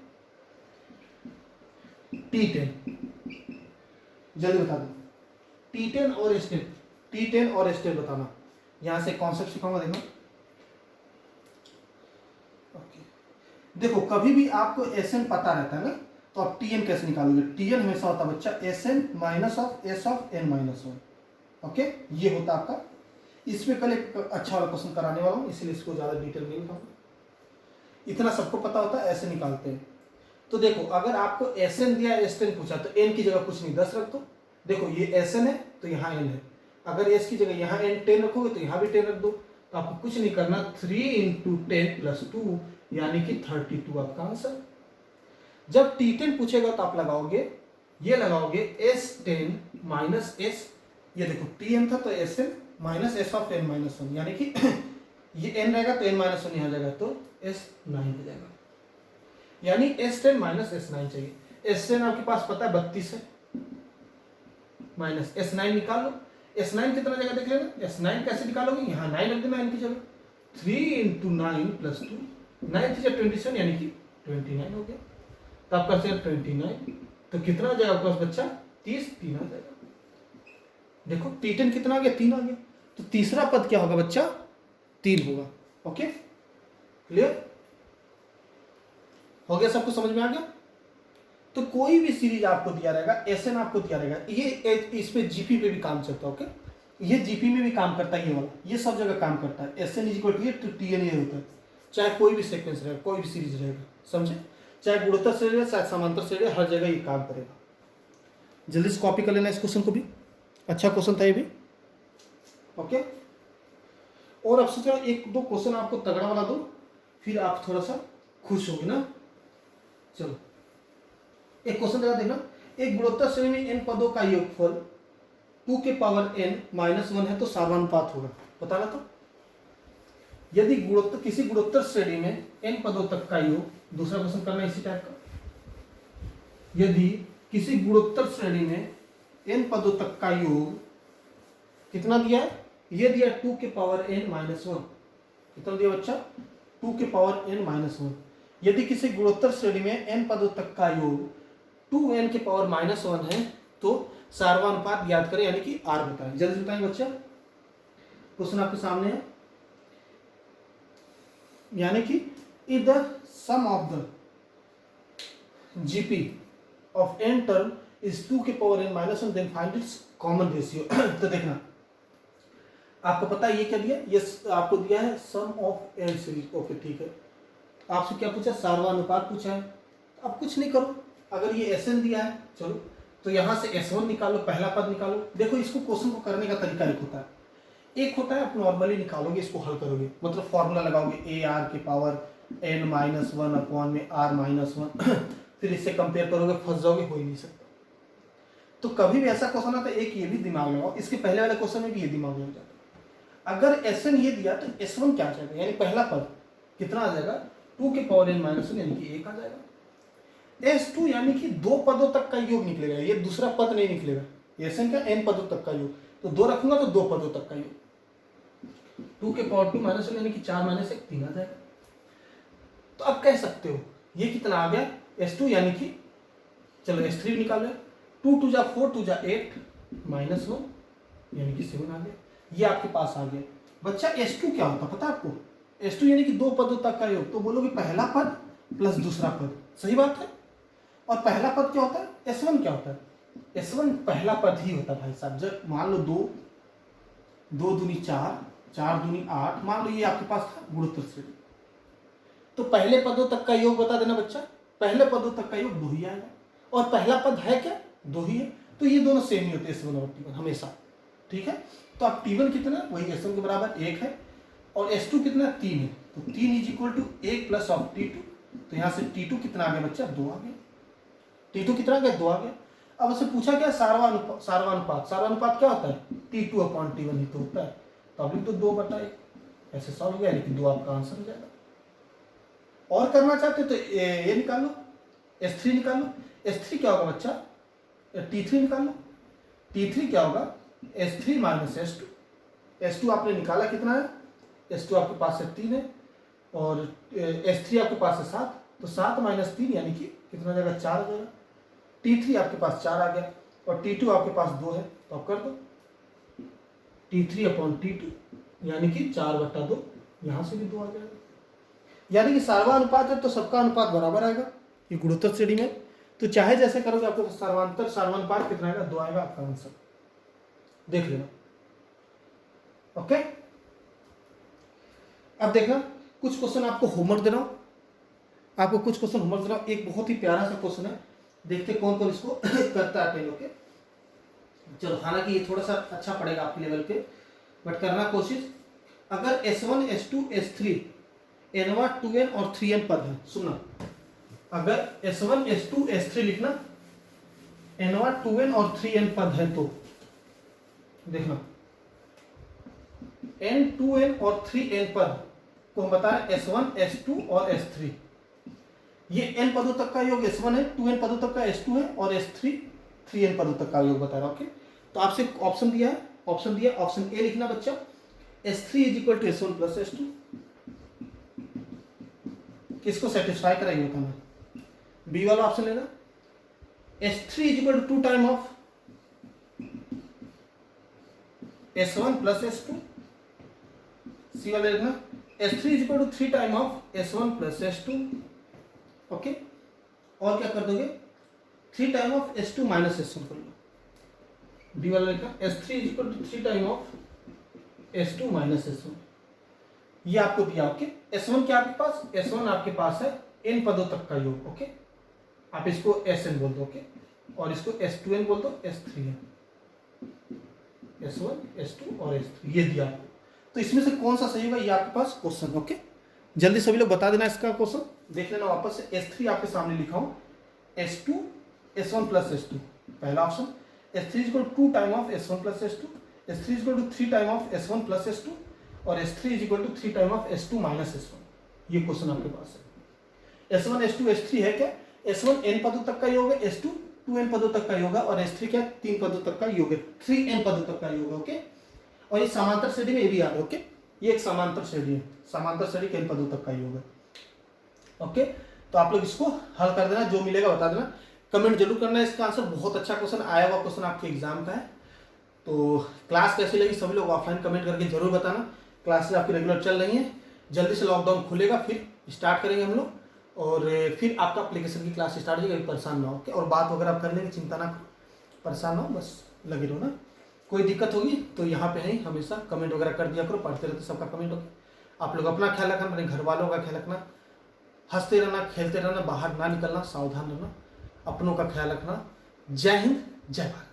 T10, जल्दी बता दो। T10 और S10, T10 और S10 बताना। यहां से कॉन्सेप्ट सिखाऊंगा, देखो। ओके, देखो कभी भी आपको Sn पता रहता है ना, तो आप Tn कैसे निकालोगे? Tn हमेशा होता है बच्चा Sn minus of S of n minus 1। Okay, ये होता आपका। इसमें कल एक अच्छा वाला क्वेश्चन कराने वाला हूं, इसलिए इसको ज्यादा डिटेल नहीं बताऊंगा। इतना सबको पता होता है, ऐसे निकालते हैं। तो देखो अगर आपको Sn दिया, S10 पूछा, तो n की जगह कुछ नहीं 10 रख दो। देखो ये Sn है तो यहाँ n है, अगर s की जगह यहाँ n 10 रखोगे तो यहाँ भी 10 रख दो। तो आपको कुछ नहीं करना, 3 × 10 + 2 यानी कि 32 आपका आंसर। जब T10 पूछेगा तो आप लगाओगे, ये लगाओगे S10 माइनस S, ये देखो Tn था तो Sn minus S of n minus 1, यानी कि ये n रहेगा तो n माइनस 1 यहाँ जाएगा तो S9 हो जाएगा, यानी S10 माइनस S9 चाहिए। S10 आपके पास पता है 32 है, माइनस S9 निकाल लो। S9 कितना जगह देख लेना, S9 कैसे निकालोगे, यहाँ 9 रख देना n की जगह, 3 × 9 + 2, 9 × 27 यानी कि 29 हो गया। तो आपका आंसर 29, तो कितना आ जाएगा आपके पास बच्चा, 30, 3 आ जाएगा। देखो T10 कितना आ गया, 3 आ गया, तो तीसरा पद क्या होगा बच्चा, 3 होगा। ओके, क्लियर हो गया, सबको समझ में आ गया। तो कोई भी सीरीज आपको दिया रहेगा, Sn आपको दिया रहेगा, ये इसमें जीपी पे भी काम चलता है। ओके, ये जीपी में भी काम करता है, ये वाला, ये सब जगह काम करता है। Sn is equal to Tn ये होता है, चाहे कोई भी सीक्वेंस रहेगा, कोई भी सीरीज रहेगा, समझे, चाहे गुणोत्तर श्रेणी रहे, चाहे समांतर श्रेणी, हर जगह ये काम करेगा। जल्दी से कॉपी कर लेना इस क्वेश्चन को भी, अच्छा क्वेश्चन था ये भी। ओके, और अब सोचो एक दो क्वेश्चन आपको तगड़ा वाला दो, फिर आप थोड़ा सा खुश होगे ना। चलो एक क्वेश्चन देखना, एक गुणोत्तर श्रेणी में n पदों का योगफल 2 के पावर n माइनस 1 है तो समानुपात होगा, बताना। तो यदि गुणोत्तर, किसी गुणोत्तर श्रेणी में n पदों तक का योग, दूसरा क्वेश्चन करना इसी टाइप का, यदि किसी गुणोत्तर श्रेणी में n पदों तक का योग कितना दिया है, ये दिया 2 के पावर n माइनस 1, कितना दिया बच्चा, 2 के पावर n माइनस 1। यदि किसी गुणोत्तर श्रेणी में n पदों तक का योग 2n के पावर माइनस 1 है तो सार्वनुपात ज्ञात करें, यानी कि r बताएं। जल्दी बताएं बच्चा, क्वेश्चन आपके सामने है, यानी कि if the sum of the GP of n term is 2 के power n minus 1 then find its common ratio. तो देखना, आपको पता है ये क्या दिया, ये आपको दिया है सम ऑफ n सीरीज। ओके ठीक है, आपसे क्या पूछा, सार्वनुपात पूछा है। अब कुछ नहीं करो, अगर ये Sn दिया है, चलो तो यहाँ से S1 निकालो, पहला पद निकालो। देखो इसको क्वेश्चन को करने का तरीका एक होता है, एक होता है आप नॉर्मली निकालोगे, इसको हल करोगे, मतलब फॉर्मूला लगाओगे AR के पावर n माइनस 1 अपॉन में R माइनस 1, फिर इससे कंपेयर करोगे, फंस जाओगे, हो ही नहीं सकता। तो कभी भी ऐसा क्वेश्चन आता है, एक ये भी दिमाग लगाओ, इसके पहले वाले क्वेश्चन में भी ये दिमाग लग जाता है। अगर Sn ये दिया तो S1 क्या आ जाएगा, यानी पहला पद कितना आ जाएगा, 2 के पावर n माइनस 1 यानी कि 1 आ जाएगा। S2 यानी कि 2 पदों तक का योग निकलेगा, ये दूसरा पद नहीं निकलेगा। Sn का n पदों तक का योग, तो 2 रखूंगा तो 2 पदों तक का योग, 2 के पावर 2 माइनस 1 यानी कि 4 माइनस 1 3 आ जाएगा। तो अब कह सकते हो ये कितना आ गया, S2 यानी कि, चलो S3 भी निकाल लो, 2 2 जा 4 2 जा 8 माइनस 1 यानी कि 7 आ गया, ये आपके पास आ गया। बच्चा S2 क्या होता पता है आपको, S2 यानी कि 2 पदों तक का योग, तो बोलोगे पहला पद प्लस दूसरा पद, सही बात है। और पहला पद क्या होता है, S1 क्या होता है, S1 पहला पद ही होता है भाई साहब। जब मान लो 2 2 दूनी 4 4 दूनी 8, मान लो ये आपके पास था गुणोत्तर श्रेणी, तो पहले पदों तक का योग बता देना बच्चा, पहले पदों तक का योग 2 ही आएगा, और पहला पद है क्या, 2 ही है, तो ये दोनों सेम ही होते हैं S1 और T1 हमेशा, ठीक है। तो अब T1 कितना, वही S1 के बराबर 1 है, और S2 कितना 3 है, तो 3 is equal to 1 plus of T2, तो यहाँ से T2 कितना आ गया बच्चा, 2 आ गया। T2 कितना आ गया, 2 आ गया। अब उससे पूछा क्या, सार्वनुपात क्या होता है, T2 अपॉन T1 ही तो होता है, तो अब लिख दो 2/1, ऐसे सॉल्व हो गया, लेकिन 2 आपका आंसर हो जाएगा। और करना चाहते तो ये निकाल लो, S3 निकाल लो। S3 क्या होगा बच्चा, T3 निकाल लो। T3 क्या होगा, S3 माइनस S2। S2 आपने निकाला कितना है, S2 आपके पास है 3 है, और S3 आपके पास है 7, तो 7 माइनस 3 यानी कि कितना हो जाएगा, 4 हो जाएगा। T3 आपके पास 4 आ गया, और T2 आपके पास 2 है, तो आप कर दो T3 अपॉन T2 यानी कि 4/2, यहाँ से भी 2 आ जाएगा। यानी कि सार्वानुपात है तो सबका अनुपात बराबर आएगा, ये गुणोत्तर श्रेणी में, तो चाहे जैसे करोगे आपको सार्वानुपात कितना आएगा, 2 आएगा आपका आंसर, देख लेना। ओके, अब देखना कुछ क्वेश्चन आपको होमवर्क दे रहा हूं, आपको कुछ क्वेश्चन होमवर्क दे रहा हूं। एक बहुत ही प्यारा सा क्वेश्चन है, देखते कौन कौन इसको करता है अटेंड। ओके चलो, हालांकि ये थोड़ा सा अच्छा पड़ेगा आपके लेवल पे, बट करना कोशिश। अगर S1 S2 S3 N1 2N और 3N पद है, सुनना, अगर S1 S2 S3 लिखना, N1 2N और 3N पद है, तो देखना N 2N और 3N पद को हम बता रहे S1 S2 और S3। ये N पदों तक का योग S1 है, 2N पदों तक का S2 है, और S3 3N पदों तक का योग बता रहा हूं। ओके, तो आपसे ऑप्शन दिया है, ऑप्शन ए लिखना बच्चा, S3 is equal to S1 plus S2। किसको सेटिस्फाई कराइए बताना, बी वाला ऑप्शन लेना, S3 is equal to 2 time of S1 plus S2। C वाला लिखना, S3 is equal to 3 time of S1 plus S2। Okay, और क्या कर दोगे, 3 time of S2 minus S1 कर लो। डी वाला लिखना, S3 is equal to 3 time of S2 minus S1। ये आपको दिया। ओके, S1 क्या आपके पास, S1 आपके पास है n पदों तक का योग। ओके, आप इसको Sn बोल दो। ओके, और इसको S2n बोल दो, S3n, S1 S2 और S3, ये दिया आपको। तो इसमें से कौन सा सही होगा, ये आपके पास क्वेश्चन। ओके, जल्दी सभी लोग बता देना इसका क्वेश्चन, देख लेना वापस से। S3 आपके सामने लिखा हूं, S2 S1 प्लस S2 पहला option, S3 is equal to 2 time of S1 plus S2, S3 is equal to 3 time of S1 plus S2, और S3 is equal to 3 time of S2 minus S1। ये question आपके पास है। S1 S2 S3 है क्या, S1 n पदों तक का योग है, S2 2n पदों तक का योग है, और S3 क्या 3 पदों तक का योग है, 3n पदों तक का योग है। ओके, और ये समांतर श्रेणी में ये भी याद है। ओके, ये एक समांतर श्रेणी है, समांतर श्रेणी के n पदों तक का योग है। ओके, तो आप लोग इसको हल कर देना, जो मिलेगा बता देना, कमेंट जरूर करना इसका आंसर। बहुत अच्छा क्वेश्चन आया हुआ क्वेश्चन आपके एग्जाम का है। तो क्लास कैसी लगी सभी लोग ऑफलाइन कमेंट करके जरूर बताना। क्लासेस आपकी रेगुलर चल रही हैं, जल्दी से लॉकडाउन खुलेगा फिर स्टार्ट करेंगे हम लोग, और फिर आपका एप्लीकेशन की क्लास स्टार्ट हो जाएगी, परेशान ना हो। ओके, और बात वगैरह आप कर लेंगे, चिंता ना करो, परेशान ना हो, बस लगे रहो ना। कोई दिक्कत होगी तो यहाँ पे है, हमेशा कमेंट वगैरह कर दिया करो, पढ़ते रहते सबका कमेंट होगा। आप लोग अपना ख्याल रखना, अपने घर वालों का ख्याल रखना, हंसते रहना, खेलते रहना, बाहर ना निकलना, सावधान रहना, अपनों का ख्याल रखना। जय हिंद, जय भारत।